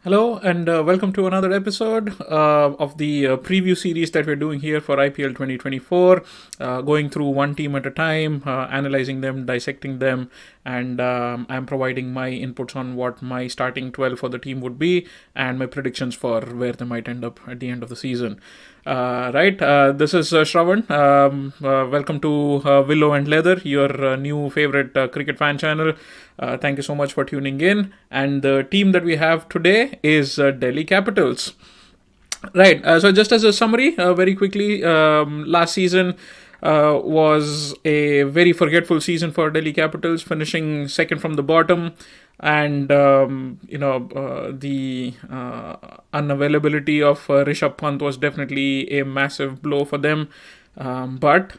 Hello and welcome to another episode of the preview series that we're doing here for IPL 2024. Going through one team at a time, analyzing them, dissecting them, and I'm providing my inputs on what my starting 12 for the team would be and my predictions for where they might end up at the end of the season. This is Shravan. Welcome to Willow and Leather, your new favorite cricket fan channel. Thank you so much for tuning in. And the team that we have today is Delhi Capitals. So just as a summary, very quickly, last season was a very forgetful season for Delhi Capitals, finishing second from the bottom, and the unavailability of Rishabh Pant was definitely a massive blow for them. But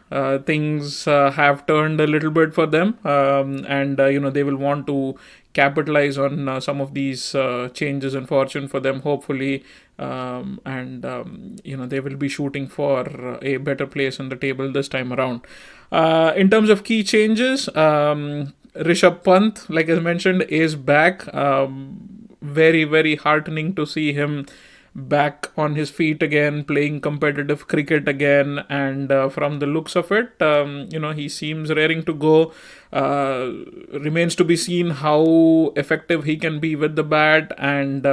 things have turned a little bit for them, and they will want to capitalize on some of these changes in fortune for them, hopefully, and they will be shooting for a better place on the table this time around. In terms of key changes, Rishabh Pant, like I mentioned, is back. Very, very heartening to see him back on his feet again, playing competitive cricket again, and from the looks of it, he seems raring to go. Remains to be seen how effective he can be with the bat, and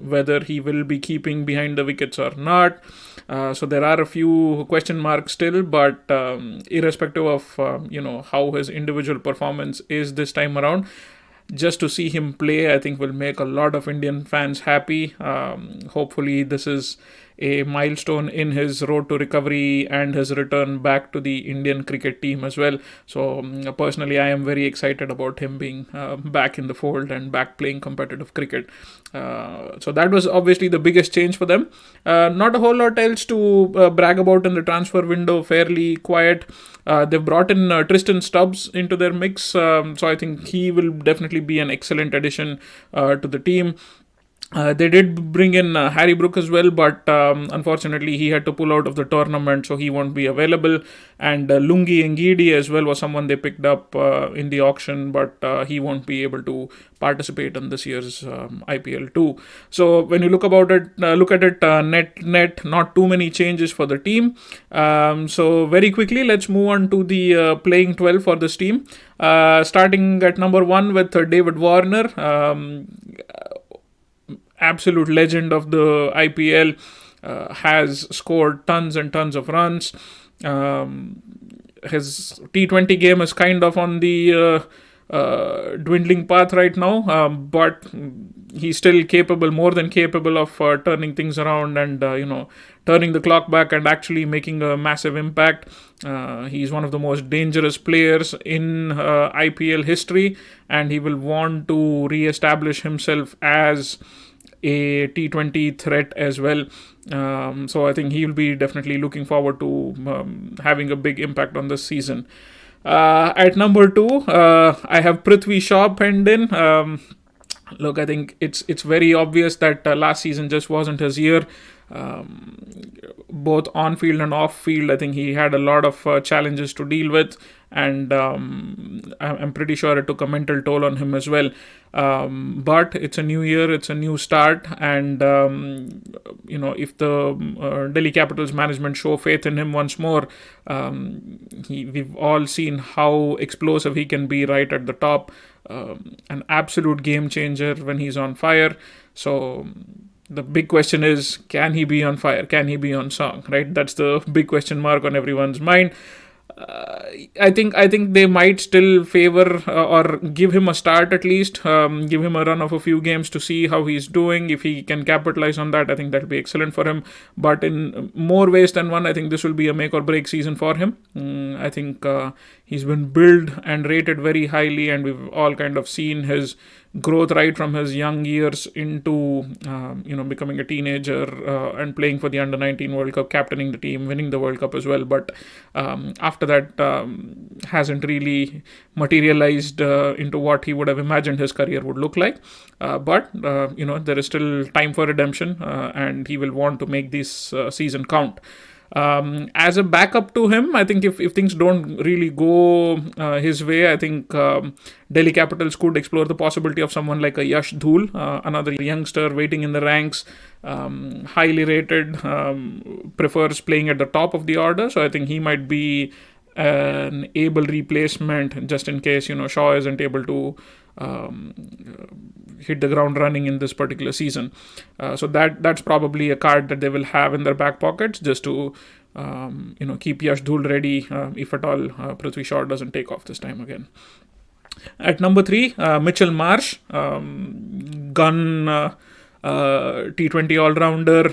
whether he will be keeping behind the wickets or not. So there are a few question marks still, but irrespective of how his individual performance is this time around, just to see him play, I think, will make a lot of Indian fans happy. Hopefully, this is a milestone in his road to recovery and his return back to the Indian cricket team as well. So, personally, I am very excited about him being back in the fold and back playing competitive cricket. So that was obviously the biggest change for them. Not a whole lot else to brag about in the transfer window, fairly quiet. They've brought in Tristan Stubbs into their mix, so I think he will definitely be an excellent addition to the team. They did bring in Harry Brook as well, but unfortunately he had to pull out of the tournament, so he won't be available. And Lungi Ngidi as well was someone they picked up in the auction, but he won't be able to participate in this year's IPL too. So when you look at it, net, not too many changes for the team. So very quickly, let's move on to the playing 12 for this team. Starting at number 1 with David Warner. Absolute legend of the IPL, has scored tons and tons of runs. His T20 game is kind of on the dwindling path right now, but he's still capable, more than capable of turning things around and turning the clock back and actually making a massive impact. He's one of the most dangerous players in IPL history, and he will want to re-establish himself as a T20 threat as well. So I think he'll be definitely looking forward to having a big impact on this season. At number 2, I have Prithvi Shaw penned in. Look, I think it's very obvious that last season just wasn't his year. Both on field and off field, I think he had a lot of challenges to deal with, and I'm pretty sure it took a mental toll on him as well. But it's a new year, it's a new start, and if the Delhi Capitals management show faith in him once more, we've all seen how explosive he can be right at the top. An absolute game changer when he's on fire. So the big question is, can he be on fire? Can he be on song? Right? That's the big question mark on everyone's mind. I think they might still favor or give him a start at least, give him a run of a few games to see how he's doing. If he can capitalize on that, I think that'll be excellent for him. But in more ways than one, I think this will be a make or break season for him. I think he's been billed and rated very highly, and we've all kind of seen his growth right from his young years into becoming a teenager and playing for the under-19 World Cup, captaining the team, winning the World Cup as well. But after that, hasn't really materialized into what he would have imagined his career would look like. But there is still time for redemption, and he will want to make this season count. As a backup to him, I think if things don't really go his way, I think Delhi Capitals could explore the possibility of someone like a Yash Dhul, another youngster waiting in the ranks, highly rated, prefers playing at the top of the order. So I think he might be an able replacement just in case Shaw isn't able to um, hit the ground running in this particular season. So that's probably a card that they will have in their back pockets just to keep Yash Dhul ready if at all Prithvi Shaw doesn't take off this time again. At number 3, Mitchell Marsh, gun T20 all-rounder.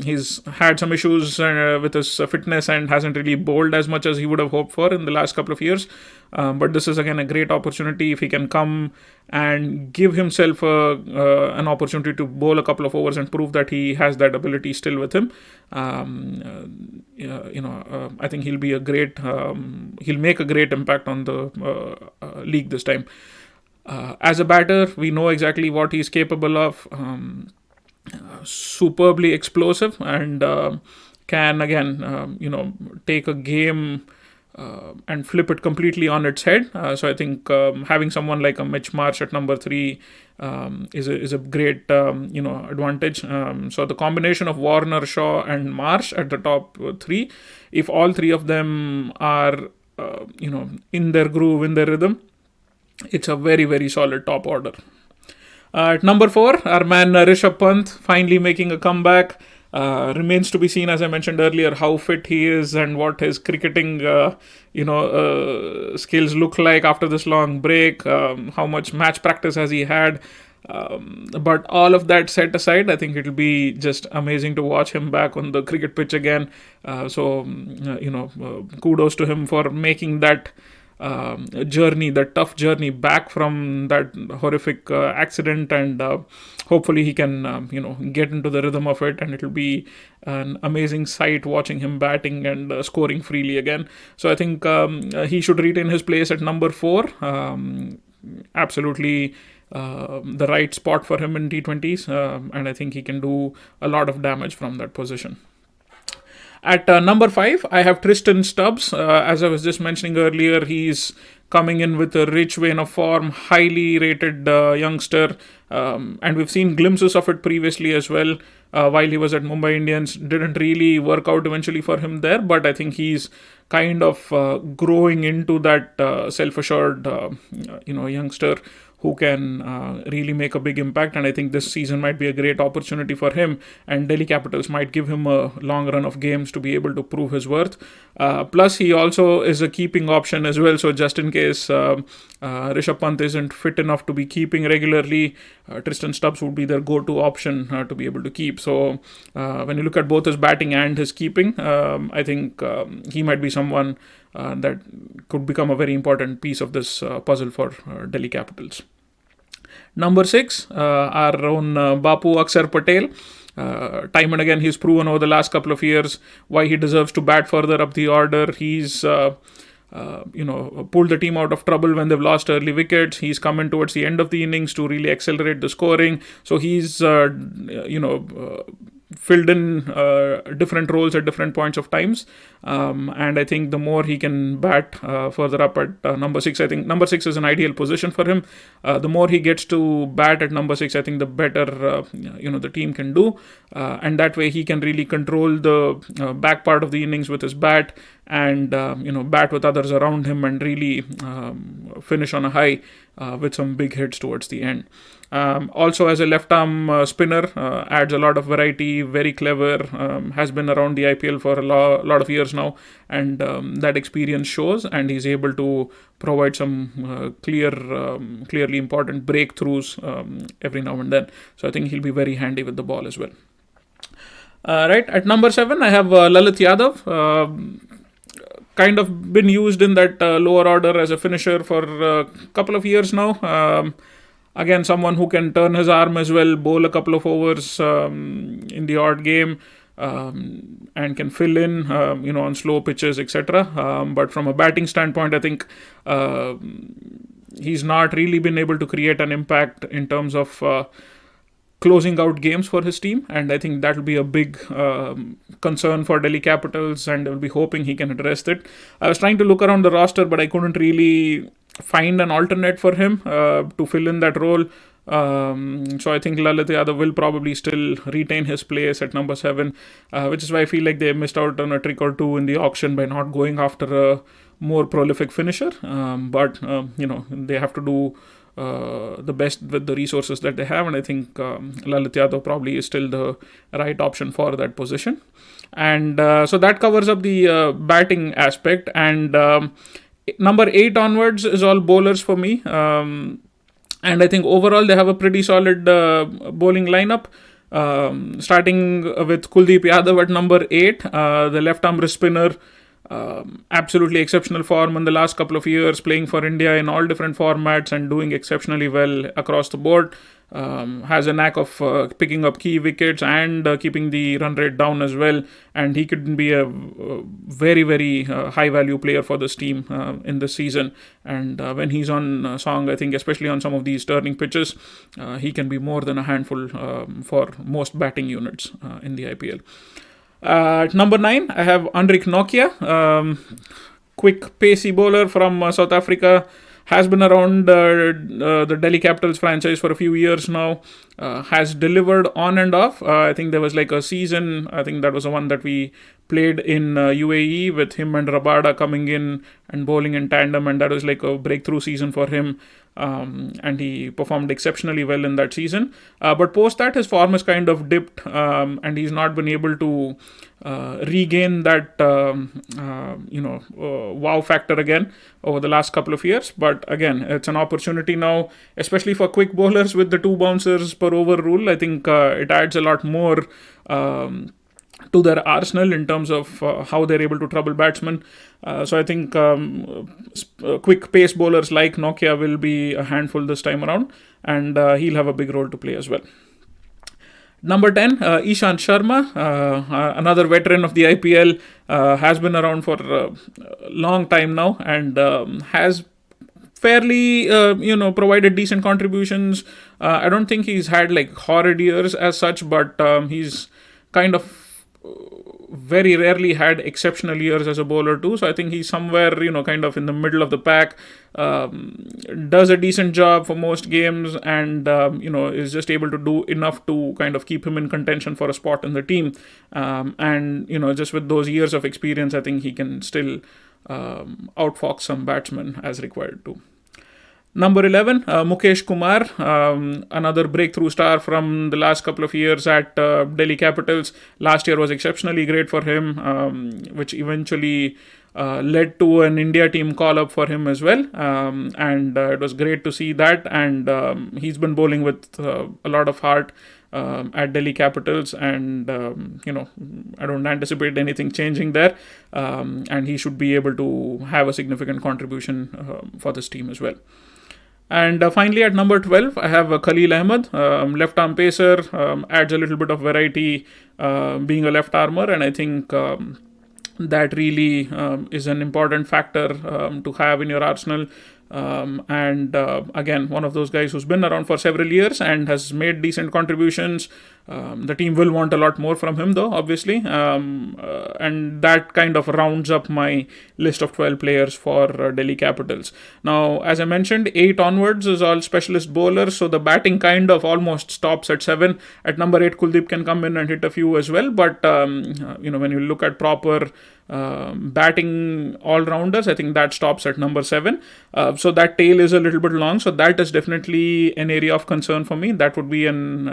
He's had some issues with his fitness and hasn't really bowled as much as he would have hoped for in the last couple of years. But this is again a great opportunity if he can come and give himself an opportunity to bowl a couple of overs and prove that he has that ability still with him. I think he'll be a great. He'll make a great impact on the league this time. As a batter, we know exactly what he's capable of. Superbly explosive and can again, take a game and flip it completely on its head. So I think having someone like a Mitch Marsh at number 3 is a great advantage. So the combination of Warner, Shaw, and Marsh at the top 3, if all 3 of them are in their groove, in their rhythm, it's a very, very solid top order. At number 4, our man Rishabh Pant finally making a comeback. Remains to be seen, as I mentioned earlier, how fit he is and what his cricketing skills look like after this long break. How much match practice has he had? But all of that set aside, I think it'll be just amazing to watch him back on the cricket pitch again. Kudos to him for making that journey, the tough journey back from that horrific accident, and hopefully he can get into the rhythm of it, and it'll be an amazing sight watching him batting and scoring freely again. So I think he should retain his place at number 4. Absolutely the right spot for him in T20s, and I think he can do a lot of damage from that position. At number 5, I have Tristan Stubbs. As I was just mentioning earlier, he's coming in with a rich vein of form, highly rated youngster, and we've seen glimpses of it previously as well. While he was at Mumbai Indians, didn't really work out eventually for him there, but I think he's kind of growing into that self-assured, youngster who can really make a big impact, and I think this season might be a great opportunity for him, and Delhi Capitals might give him a long run of games to be able to prove his worth. Plus, he also is a keeping option as well, so just in case Rishabh Pant isn't fit enough to be keeping regularly, Tristan Stubbs would be their go-to option to be able to keep. So when you look at both his batting and his keeping, I think he might be someone that could become a very important piece of this puzzle for Delhi Capitals. Number 6, our own Bapu Akshar Patel. Time and again, he's proven over the last couple of years why he deserves to bat further up the order. He's pulled the team out of trouble when they've lost early wickets. He's come in towards the end of the innings to really accelerate the scoring. So he's filled in different roles at different points of times, and I think the more he can bat further up at number 6, I think number 6 is an ideal position for him. The more he gets to bat at number 6, I think the better the team can do, and that way he can really control the back part of the innings with his bat, and bat with others around him, and really finish on a high with some big hits towards the end. Also, as a left arm spinner, adds a lot of variety, very clever, has been around the IPL for a lot of years now, and that experience shows, and he's able to provide some clearly important breakthroughs every now and then. So I think he'll be very handy with the ball as well. Right, at number 7, I have Lalit Yadav. Kind of been used in that lower order as a finisher for a couple of years now. Again, someone who can turn his arm as well, bowl a couple of overs in the odd game, and can fill in, on slow pitches, etc. But from a batting standpoint, I think he's not really been able to create an impact in terms of closing out games for his team, and I think that will be a big concern for Delhi Capitals, and I will be hoping he can address it. I was trying to look around the roster, but I couldn't really find an alternate for him to fill in that role. So I think Lalit Yadav will probably still retain his place at number 7, which is why I feel like they missed out on a trick or two in the auction by not going after a more prolific finisher. But they have to do the best with the resources that they have, and I think Lalit Yadav probably is still the right option for that position. And so that covers up the batting aspect. And number 8 onwards is all bowlers for me. And I think overall they have a pretty solid bowling lineup. Starting with Kuldeep Yadav at number 8, the left arm wrist spinner. Absolutely exceptional form in the last couple of years, playing for India in all different formats and doing exceptionally well across the board. Has a knack of picking up key wickets and keeping the run rate down as well, and he could be a very, very high value player for this team in this season. And when he's on song, I think especially on some of these turning pitches, he can be more than a handful for most batting units in the IPL. At number 9, I have Anrik Nokia, quick, pacey bowler from South Africa. Has been around the Delhi Capitals franchise for a few years now. Has delivered on and off. I think there was like a season, I think that was the one that we played in UAE with him and Rabada coming in and bowling in tandem, and that was like a breakthrough season for him. And he performed exceptionally well in that season. But post that, his form has kind of dipped, and he's not been able to regain that wow factor again over the last couple of years. But again, it's an opportunity now, especially for quick bowlers with the 2 bouncers per over rule. I think it adds a lot more to their arsenal in terms of how they're able to trouble batsmen. So I think quick pace bowlers like Nokia will be a handful this time around, and he'll have a big role to play as well. Number 10, Ishant Sharma, another veteran of the IPL, has been around for a long time now, and has fairly, provided decent contributions. I don't think he's had like horrid years as such, but he's kind of very rarely had exceptional years as a bowler too. So I think he's somewhere, kind of in the middle of the pack. Does a decent job for most games, and is just able to do enough to kind of keep him in contention for a spot in the team. And just with those years of experience, I think he can still outfox some batsmen as required to. Number 11, Mukesh Kumar, another breakthrough star from the last couple of years at Delhi Capitals. Last year was exceptionally great for him, which eventually led to an India team call-up for him as well. And it was great to see that. And he's been bowling with a lot of heart at Delhi Capitals. And, I don't anticipate anything changing there. And he should be able to have a significant contribution for this team as well. And finally, at number 12, I have Khalil Ahmed, left arm pacer, adds a little bit of variety being a left armer, and I think that really is an important factor to have in your arsenal. And again, one of those guys who's been around for several years and has made decent contributions. The team will want a lot more from him though, obviously, and that kind of rounds up my list of 12 players for Delhi Capitals. Now, as I mentioned, 8 onwards is all specialist bowlers, so the batting kind of almost stops at 7. At number 8, Kuldeep can come in and hit a few as well, but when you look at proper batting all-rounders, I think that stops at number 7. So that tail is a little bit long, so that is definitely an area of concern for me. That would be an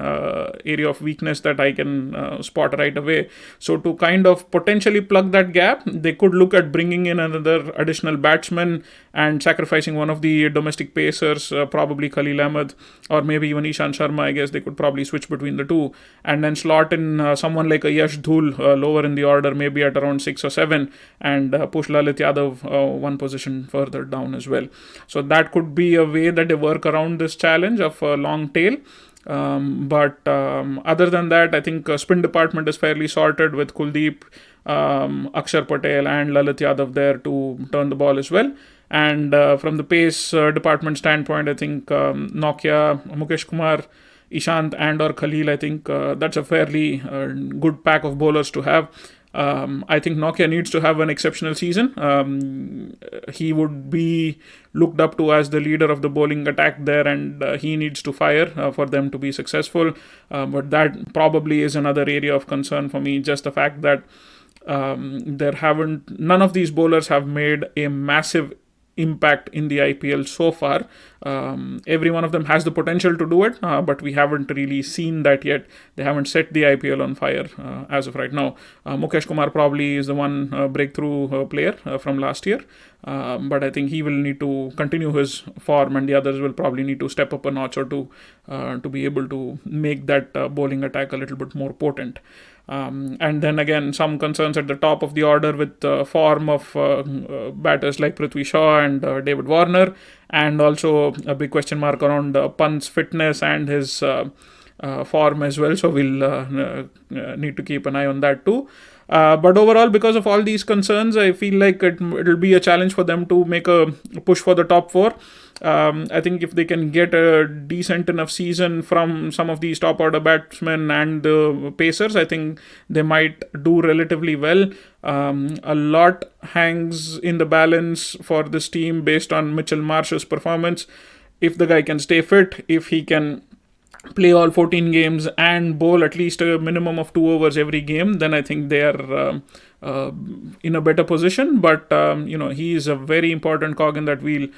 area of weakness that I can spot right away. So to kind of potentially plug that gap, they could look at bringing in another additional batsman and sacrificing one of the domestic pacers, probably Khalil Ahmed or maybe even Ishant Sharma. I guess they could probably switch between the two and then slot in someone like a Yash Dhul lower in the order, maybe at around 6 or 7, and push Lalit Yadav one position further down as well. So that could be a way that they work around this challenge of a long tail. But other than that, I think spin department is fairly sorted with Kuldeep, Akshar Patel and Lalit Yadav there to turn the ball as well. And from the pace department standpoint, I think Nokia, Mukesh Kumar, Ishant and or Khalil, I think that's a fairly good pack of bowlers to have. I think Nokia needs to have an exceptional season. He would be looked up to as the leader of the bowling attack there, and he needs to fire for them to be successful. But that probably is another area of concern for me. Just the fact that none of these bowlers have made a massive impact in the IPL so far. Every one of them has the potential to do it, but we haven't really seen that yet. They haven't set the IPL on fire as of right now. Mukesh Kumar probably is the one breakthrough player from last year, but I think he will need to continue his form, and the others will probably need to step up a notch or two to be able to make that bowling attack a little bit more potent. And then again, some concerns at the top of the order with the form of batters like Prithvi Shaw and David Warner, and also a big question mark around Pant's fitness and his form as well. So we'll need to keep an eye on that too. But overall, because of all these concerns, I feel like it'll be a challenge for them to make a push for the top four. I think if they can get a decent enough season from some of these top order batsmen and the pacers, I think they might do relatively well. A lot hangs in the balance for this team based on Mitchell Marsh's performance. If the guy can stay fit, if he can play all 14 games and bowl at least a minimum of 2 overs every game, then I think they are in a better position. But he is a very important cog in that wheel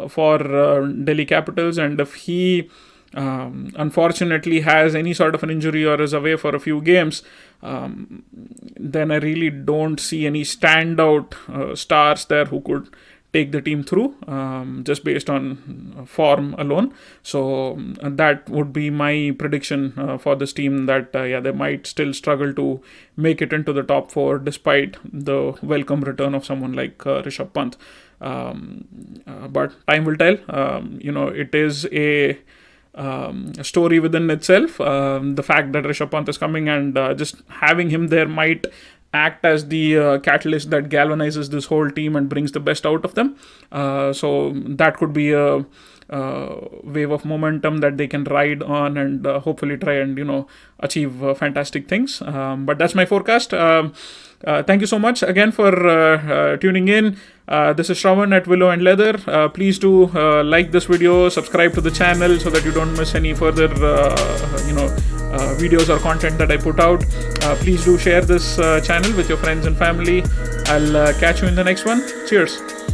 for Delhi Capitals, and if he unfortunately has any sort of an injury or is away for a few games, then I really don't see any standout stars there who could take the team through just based on form alone. So that would be my prediction for this team, that they might still struggle to make it into the top 4 despite the welcome return of someone like Rishabh Pant. But time will tell. It is a story within itself. The fact that Rishabh Pant is coming and just having him there might act as the catalyst that galvanizes this whole team and brings the best out of them. So that could be a wave of momentum that they can ride on and hopefully try and achieve fantastic things. But that's my forecast. Thank you so much again for tuning in. This is Shravan at Willow and Leather. Please do like this video, subscribe to the channel so that you don't miss any further videos or content that I put out. Please do share this channel with your friends and family. I'll catch you in the next one. Cheers.